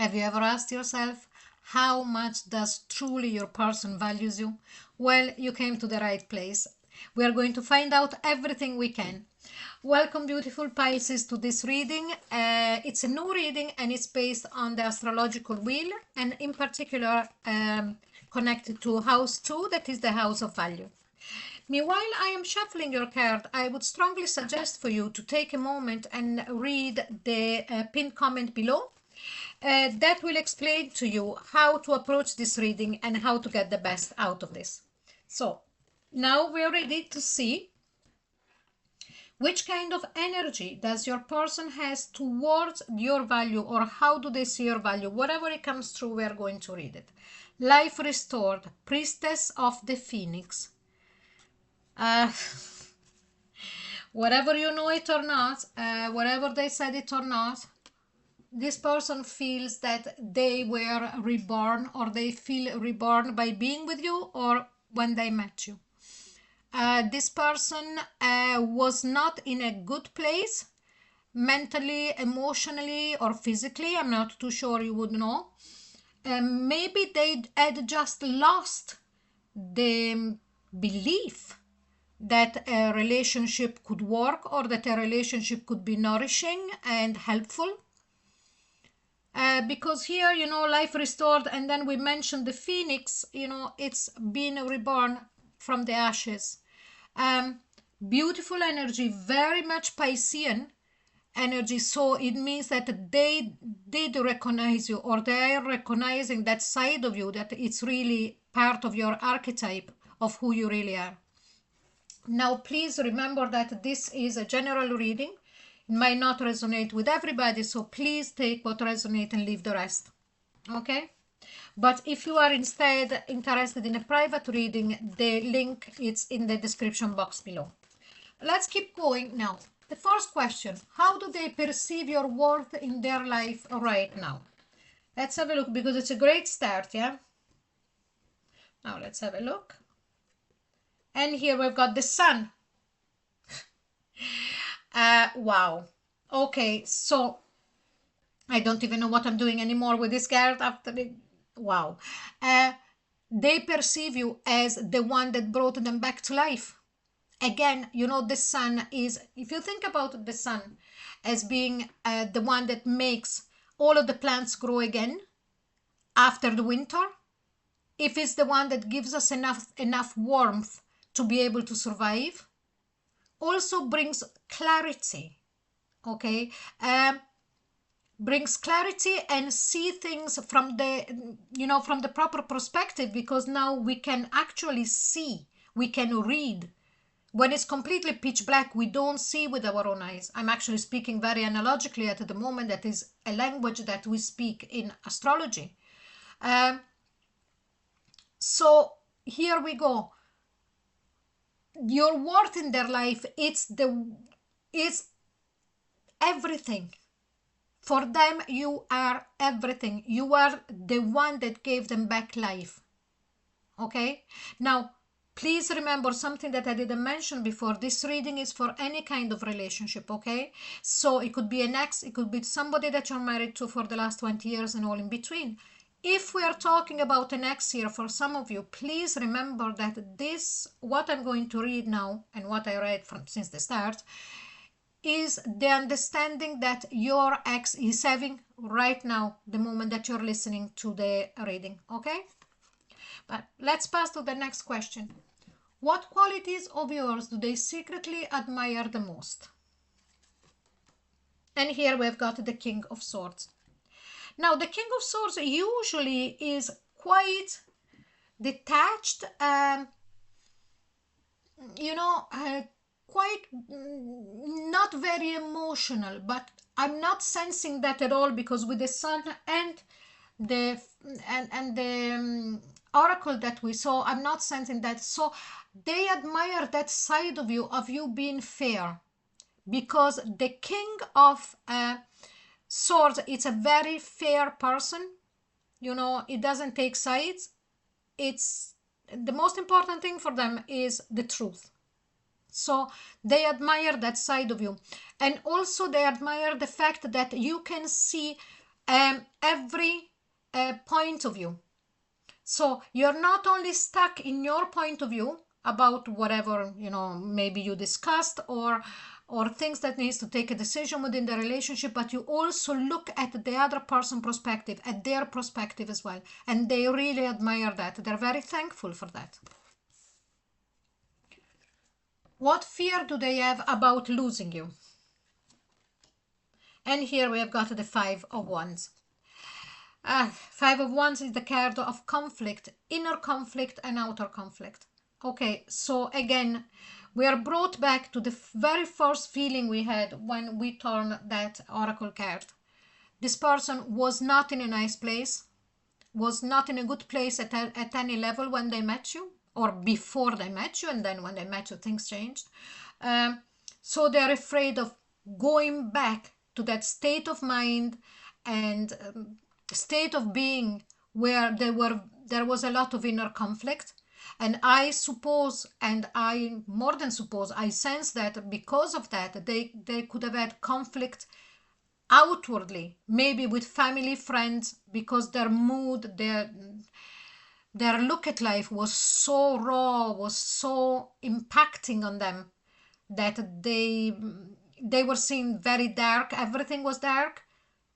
Have you ever asked yourself, how much does truly your person values you? Well, you came to the right place. We are going to find out everything we can. Welcome, beautiful Pisces, to this reading. It's a new reading and it's based on the astrological wheel, and in particular connected to house 2, that is the house of value. Meanwhile, I am shuffling your card. I would strongly suggest for you to take a moment and read the pinned comment below. That will explain to you how to approach this reading and how to get the best out of this. So now we're ready to see which kind of energy does your person has towards your value, or how do they see your value. Whatever it comes through, we are going to read it. Life restored, priestess of the phoenix. Whatever you know it or not, whatever they said it or not, this person feels that they were reborn, or they feel reborn by being with you or when they met you. This person was not in a good place mentally, emotionally, or physically. I'm not too sure, you would know. Maybe they had just lost the belief that a relationship could work, or that a relationship could be nourishing and helpful. Because here, you know, life restored, and then we mentioned the phoenix, you know, it's been reborn from the ashes. Beautiful energy, very much Piscean energy. So it means that they did recognize you, or they are recognizing that side of you, that it's really part of your archetype of who you really are. Now, please remember that this is a general reading. It might not resonate with everybody, so please take what resonates and leave the rest. Okay? But if you are instead interested in a private reading, the link is in the description box below. Let's keep going now. The first question: how do they perceive your worth in their life right now? Let's have a look, because it's a great start, yeah? Now let's have a look. And here we've got the sun. Wow. Okay, so I don't even know what I'm doing anymore with this card after the... Wow. They perceive you as the one that brought them back to life. Again, you know, the sun is, if you think about the sun as being the one that makes all of the plants grow again after the winter, if it's the one that gives us enough warmth to be able to survive, also brings clarity, okay? Brings clarity and see things from the, you know, from the proper perspective, because now we can actually see, we can read. When it's completely pitch black, we don't see with our own eyes. I'm actually speaking very analogically at the moment. That is a language that we speak in astrology. So here we go. Your worth in their life, it's everything. For them, you are everything. You are the one that gave them back life. Okay? Now, please remember something that I didn't mention before. This reading is for any kind of relationship, okay? So it could be an ex, it could be somebody that you're married to for the last 20 years and all in between. If we are talking about an ex here for some of you, please remember that this, what I'm going to read now, and what I read from since the start, is the understanding that your ex is having right now, the moment that you're listening to the reading, okay? But let's pass to the next question. What qualities of yours do they secretly admire the most? And here we've got the King of Swords. Now, the King of Swords usually is quite detached, you know, quite not very emotional, but I'm not sensing that at all, because with the sun and the oracle that we saw, I'm not sensing that. So they admire that side of you being fair, because the King of Swords, it's a very fair person. You know, it doesn't take sides. It's the most important thing for them is the truth. So they admire that side of you, and also they admire the fact that you can see every point of view. So you're not only stuck in your point of view about whatever, maybe you discussed, or things that needs to take a decision within the relationship, but you also look at the other person perspective, at their perspective as well, and they really admire that. They're very thankful for that. What fear do they have about losing you? And here we have got the Five of Wands. Five of Wands is the card of conflict, inner conflict and outer conflict. Okay, so again, we are brought back to the very first feeling we had when we turned that oracle card. This person was not in a nice place, was not in a good place at any level when they met you, or before they met you, and then when they met you, things changed. So they're afraid of going back to that state of mind and state of being where there was a lot of inner conflict. And I suppose, and I more than suppose, I sense that because of that, they could have had conflict outwardly, maybe with family, friends, because their mood, their look at life was so raw, was so impacting on them, that they were seeing very dark, everything was dark,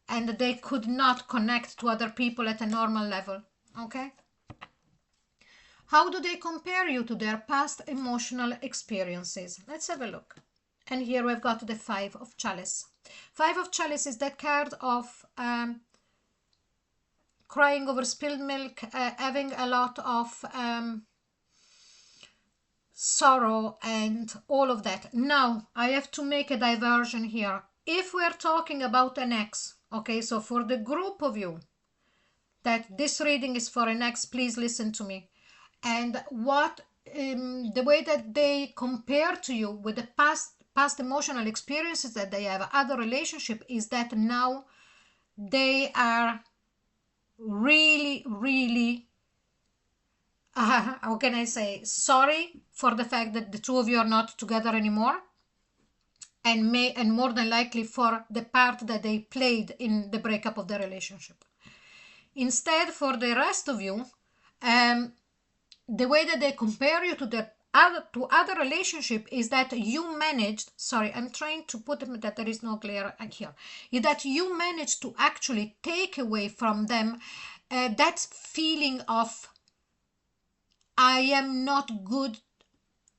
and they could not connect to other people at a normal level. Okay? How do they compare you to their past emotional experiences? Let's have a look. And here we've got the Five of Chalice. Five of Chalice is that card of crying over spilled milk, having a lot of sorrow and all of that. Now, I have to make a diversion here. If we're talking about an ex, okay, so for the group of you that this reading is for an ex, please listen to me. And what the way that they compare to you with the past emotional experiences that they have, other relationship, is that now they are really, really, how can I say, sorry for the fact that the two of you are not together anymore, and more than likely for the part that they played in the breakup of the relationship. Instead, for the rest of you, the way that they compare you to other relationship is that you managed, sorry, I'm trying to put it that there is no glare here, is that you managed to actually take away from them that feeling of I am not good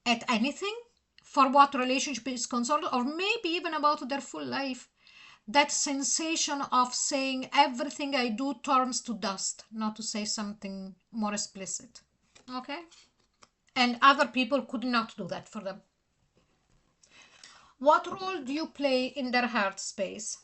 at anything for what relationship is concerned, or maybe even about their full life. That sensation of saying everything I do turns to dust, not to say something more explicit. Okay? And other people could not do that for them. What role do you play in their heart space?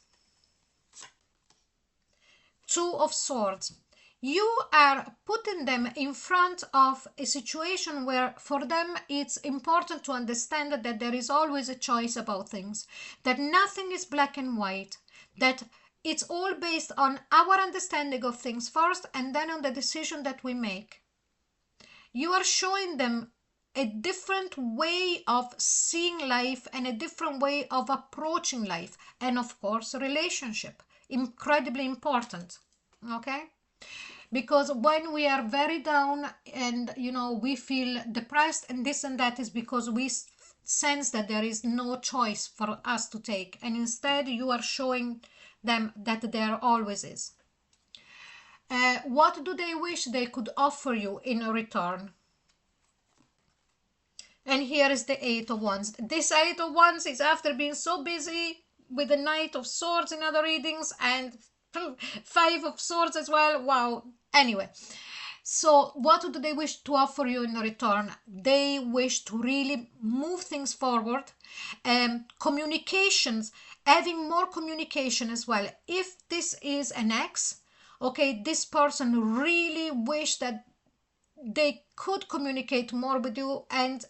Two of Swords. You are putting them in front of a situation where for them it's important to understand that there is always a choice about things, that nothing is black and white, that it's all based on our understanding of things first and then on the decision that we make. You are showing them a different way of seeing life and a different way of approaching life. And of course, relationship, incredibly important. Okay? Because when we are very down and, we feel depressed and this and that, is because we sense that there is no choice for us to take. And instead, you are showing them that there always is. What do they wish they could offer you in return? And here is the Eight of Wands. This Eight of Wands is after being so busy with the Knight of Swords in other readings and Five of Swords as well. Wow. Anyway, so what do they wish to offer you in return? They wish to really move things forward. Communications, having more communication as well. If this is an ex, okay, this person really wish that they could communicate more with you, and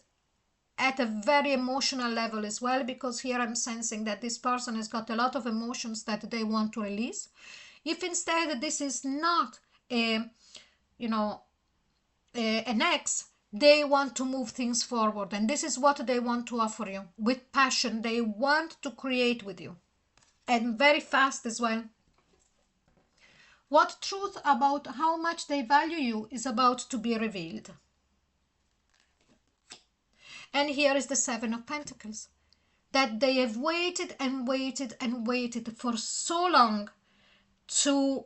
at a very emotional level as well, because here I'm sensing that this person has got a lot of emotions that they want to release. If instead this is not an ex, they want to move things forward, and this is what they want to offer you with passion. They want to create with you, and very fast as well. What truth about how much they value you is about to be revealed. And here is the Seven of Pentacles. That they have waited and waited and waited for so long to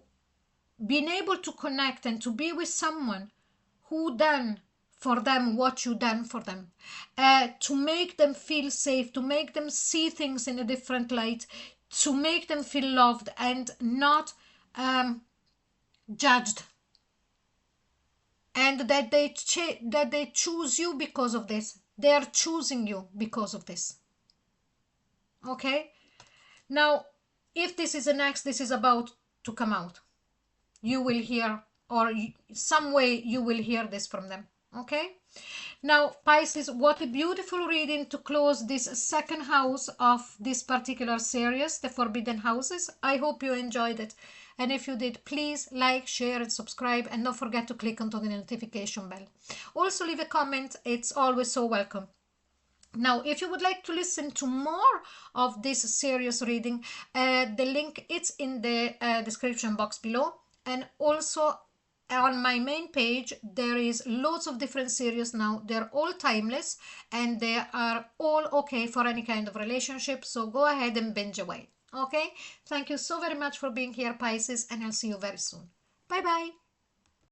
being able to connect and to be with someone who done for them what you done for them, to make them feel safe, to make them see things in a different light, to make them feel loved and not judged, and that they choose you because of this. They are choosing you because of this. Okay, now if this is an X, this is about to come out. You will hear, or some way you will hear this from them. Okay, now Pisces, what a beautiful reading to close this second house of this particular series, the Forbidden Houses. I hope you enjoyed it, and if you did, please like, share and subscribe, and don't forget to click onto the notification bell. Also leave a comment, it's always so welcome. Now, if you would like to listen to more of this series reading, the link is in the description box below. And also on my main page, there is loads of different series now. They're all timeless and they are all okay for any kind of relationship. So go ahead and binge away. Okay? Thank you so very much for being here, Pisces, and I'll see you very soon. Bye-bye.